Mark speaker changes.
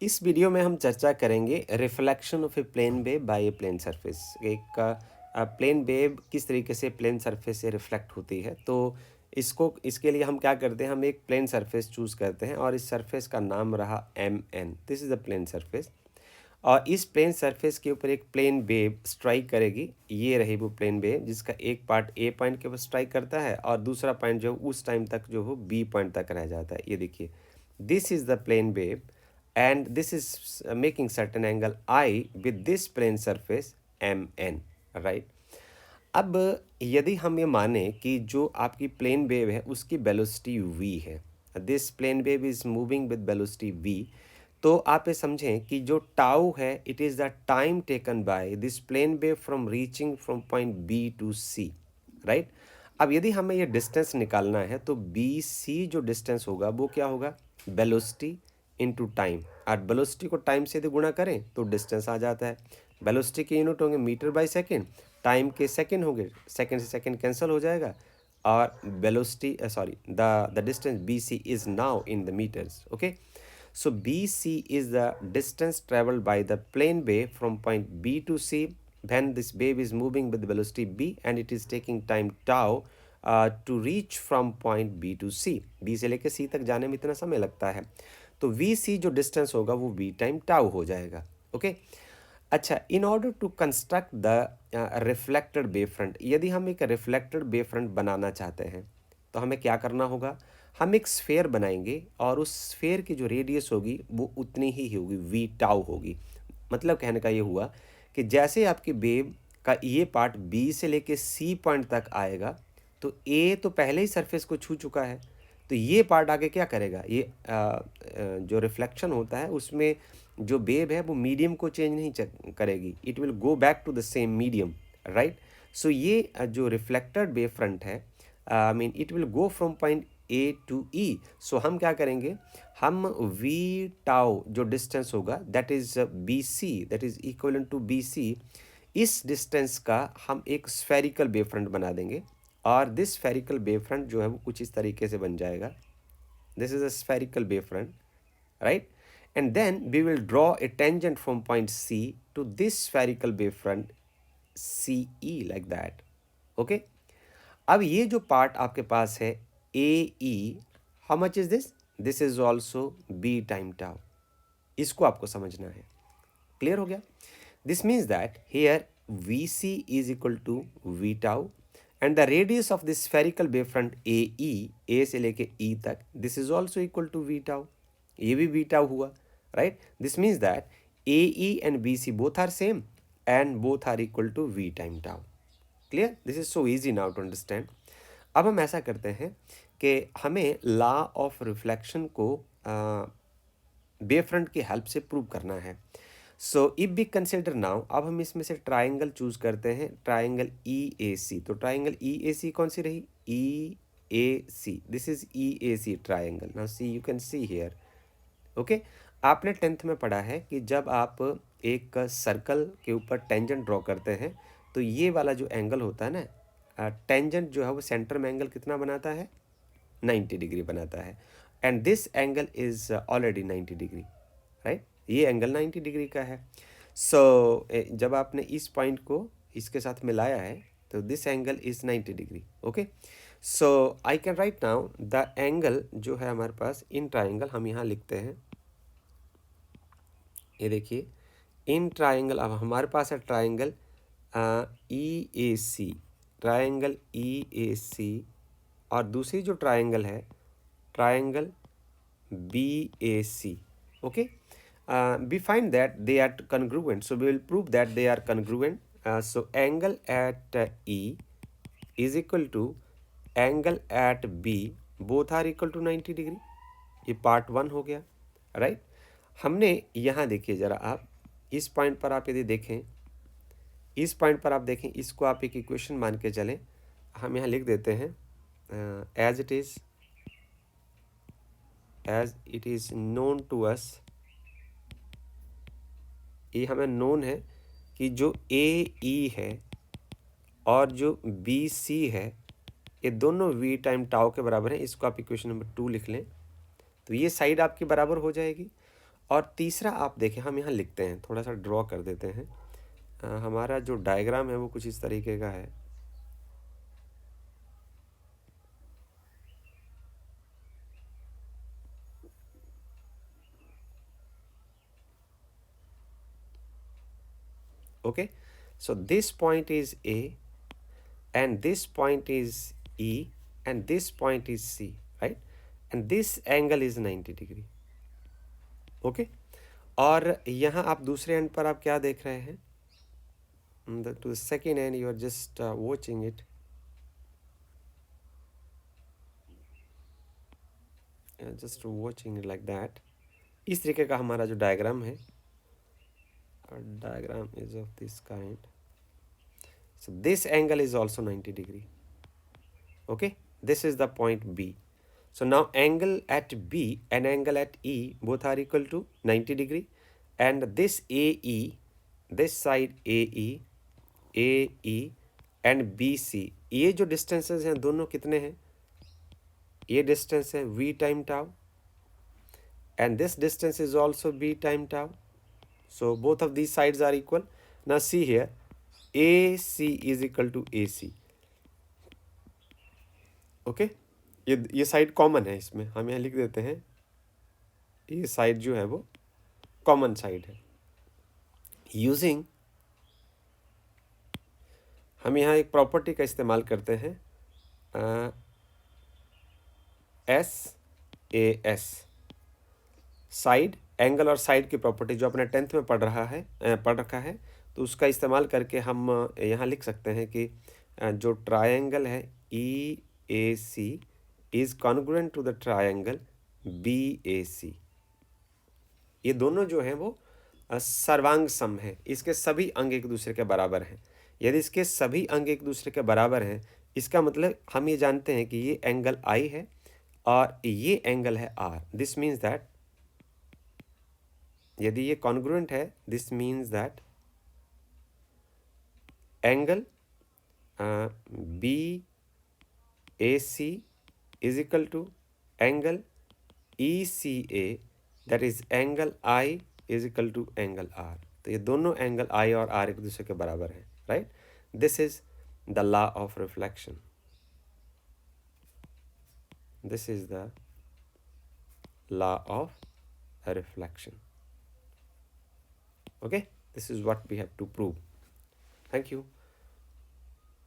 Speaker 1: इस वीडियो में हम चर्चा करेंगे reflection of a plane wave by a plane surface. एक प्लेन वेव किस तरीके से प्लेन सरफेस से रिफ्लेक्ट होती है। तो इसके लिए हम क्या करते हैं, हम एक प्लेन सरफेस चूज़ करते हैं और इस सरफेस का नाम रहा M N. This is the plane surface और इस प्लेन सरफेस के ऊपर एक प्लेन वेव स्ट्राइक करेगी। ये रही वो प्लेन वेव जिसका एक पार्ट ए पॉइंट के ऊपर स्ट्राइक करता है और दूसरा पॉइंट जो उस टाइम तक जो हो बी पॉइंट तक रह जाता है। ये देखिए, this is the plane wave and this is making certain angle I with this plane surface MN, right? अब यदि हम ये माने कि जो आपकी प्लेन वेव है उसकी वेलोसिटी v है, this plane wave is moving with velocity v, तो आप ये समझें कि जो टाउ है it is the time taken by this plane wave from reaching from point b to c, right. अब यदि हमें ये डिस्टेंस निकालना है तो बी सी जो डिस्टेंस होगा वो क्या होगा, वेलोसिटी इनटू टाइम। और वेलोसिटी को टाइम से यदि गुणा करें तो डिस्टेंस आ जाता है। वेलोसिटी के यूनिट होंगे मीटर बाय सेकेंड, टाइम के सेकेंड होंगे, सेकेंड से सेकेंड कैंसिल हो जाएगा और velocity sorry the distance B C is now in the metres. Okay, so BC is the distance traveled by the plane wave from point B to C when this wave is moving with velocity B and it is taking time tau to reach from point B to C। B से लेके C तक जाने में इतना समय लगता है, तो VC जो डिस्टेंस होगा वो V टाइम टाउ हो जाएगा। ओके, अच्छा, in order to construct the reflected wave front, यदि हम एक रिफ्लेक्टेड वेव फ्रंट बनाना चाहते हैं तो हमें क्या करना होगा, हम एक स्फेयर बनाएंगे और उस स्फेयर की जो रेडियस होगी वो उतनी ही होगी, वी टाउ होगी। मतलब कहने का ये हुआ कि जैसे आपकी वेव का ये पार्ट बी से लेके सी पॉइंट तक आएगा तो ए तो पहले ही सरफेस को छू चुका है, तो ये पार्ट आगे क्या करेगा, ये जो रिफ्लेक्शन होता है उसमें जो वेव है वो मीडियम को चेंज नहीं करेगी, it will go back to the same medium, right. So ये जो रिफ्लेक्टेड वेव फ्रंट है, I mean it will go from point A to E. So हम क्या करेंगे, हम वी टाउ जो डिस्टेंस होगा that is B C, that is equal to B C, इस डिस्टेंस का हम एक स्फेरिकल वेव फ्रंट बना देंगे और दिस स्फेरिकल वेव फ्रंट जो है वो कुछ इस तरीके से बन जाएगा। This is a spherical wave front, right, and then we will draw a tangent from point C to this spherical wavefront CE like that. Okay, अब ये जो पार्ट आपके पास है AE, how much is this? This is also B time tau, इसको आपको समझना है। Clear हो गया? This means that here VC is equal to V tau and the radius of this spherical wavefront AE, A से लेके E तक, this is also equal to V tau, ये भी V tau हुआ, right? This means that AE and BC both are same and both are equal to V time tau. Clear? This is so easy now to understand. अब हम ऐसा करते हैं कि हमें लॉ ऑफ रिफ्लेक्शन को wave front की help से प्रूव करना है। So if be consider now, अब हम इसमें से ट्राइंगल चूज करते हैं, ट्राइंगल ई ए सी। तो ट्राइंगल ई ए सी कौन सी रही, E A C, this is E A C triangle. Now see you can see here. Okay, आपने 10th में पढ़ा है कि जब आप एक सर्कल के ऊपर टेंजेंट ड्रॉ करते हैं तो ये वाला जो एंगल होता है ना, टेंजेंट जो है वो सेंटर में एंगल कितना बनाता है, 90 डिग्री बनाता है and this angle is already 90 degree, right, ये एंगल 90 डिग्री का है। सो जब आपने इस पॉइंट को इसके साथ मिलाया है तो this angle is 90 degree. Okay, so I can write now the angle जो है हमारे पास इन ट्राइंगल, हम यहाँ लिखते हैं, ये देखिए इन ट्राइंगल, अब हमारे पास है triangle E A C, triangle E A सी, और दूसरी जो ट्राइंगल है triangle B A C. Okay, we find that they are congruent, so we will prove that they are congruent. So angle at E is equal to angle at B, both are equal to 90 degree. ये part 1 हो गया, right. हमने यहाँ देखिए ज़रा, आप इस point पर आप यदि देखें, इस पॉइंट पर आप देखें, इसको आप एक इक्वेशन मान के चलें। हम यहाँ लिख देते हैं as it is known to us, ये हमें नोन है कि जो ए ई है और जो बी सी है ये दोनों वी टाइम टाउ के बराबर हैं। इसको आप इक्वेशन नंबर 2 लिख लें तो ये साइड आपकी बराबर हो जाएगी और तीसरा आप देखें, हम यहाँ लिखते हैं, थोड़ा सा ड्रॉ कर देते हैं। हमारा जो डायग्राम है वो कुछ इस तरीके का है। Okay, so this point is A and this point is E and this point is C, right? And this angle is 90 degree. Okay, और यहाँ आप दूसरे एंड पर आप क्या देख रहे हैं? To the second end you are just watching it. Just watching it like that. इस तरीके का हमारा जो डायग्राम है, diagram is of this kind. So this angle is also 90 degree. Okay, this is the point B. So now angle at B and angle at E both are equal to 90 degree, and this AE, this side AE, AE and BC, ये जो distances हैं दोनों कितने हैं? ये distance है V time tau and this distance is also B time tau. So both of these sides are equal. Now see here, AC is equal to AC. Okay, ये side common है, इसमें हम यहाँ लिख देते हैं, ये साइड जो है वो कॉमन साइड है। यूजिंग, हम यहाँ एक प्रॉपर्टी का इस्तेमाल करते हैं, SAS, साइड एंगल और साइड की प्रॉपर्टी जो अपने 10th में पढ़ रखा है, तो उसका इस्तेमाल करके हम यहाँ लिख सकते हैं कि जो ट्रायंगल है EAC is congruent to the triangle BAC। ये दोनों जो हैं वो सर्वांग सम है, इसके सभी अंग एक दूसरे के बराबर हैं। यदि इसके सभी अंग एक दूसरे के बराबर हैं, इसका मतलब हम ये जानते हैं कि ये एंगल I है और ये एंगल है R। दिस मीन्स दैट यदि ये कॉन्ग्रुएंट है, this means that angle BAC is equal to angle ECA, that is angle I is equal to angle R। तो ये दोनों एंगल I और R एक दूसरे के बराबर हैं, right? This is the law of reflection. This is the law of reflection. Okay, this is what we have to prove. Thank you.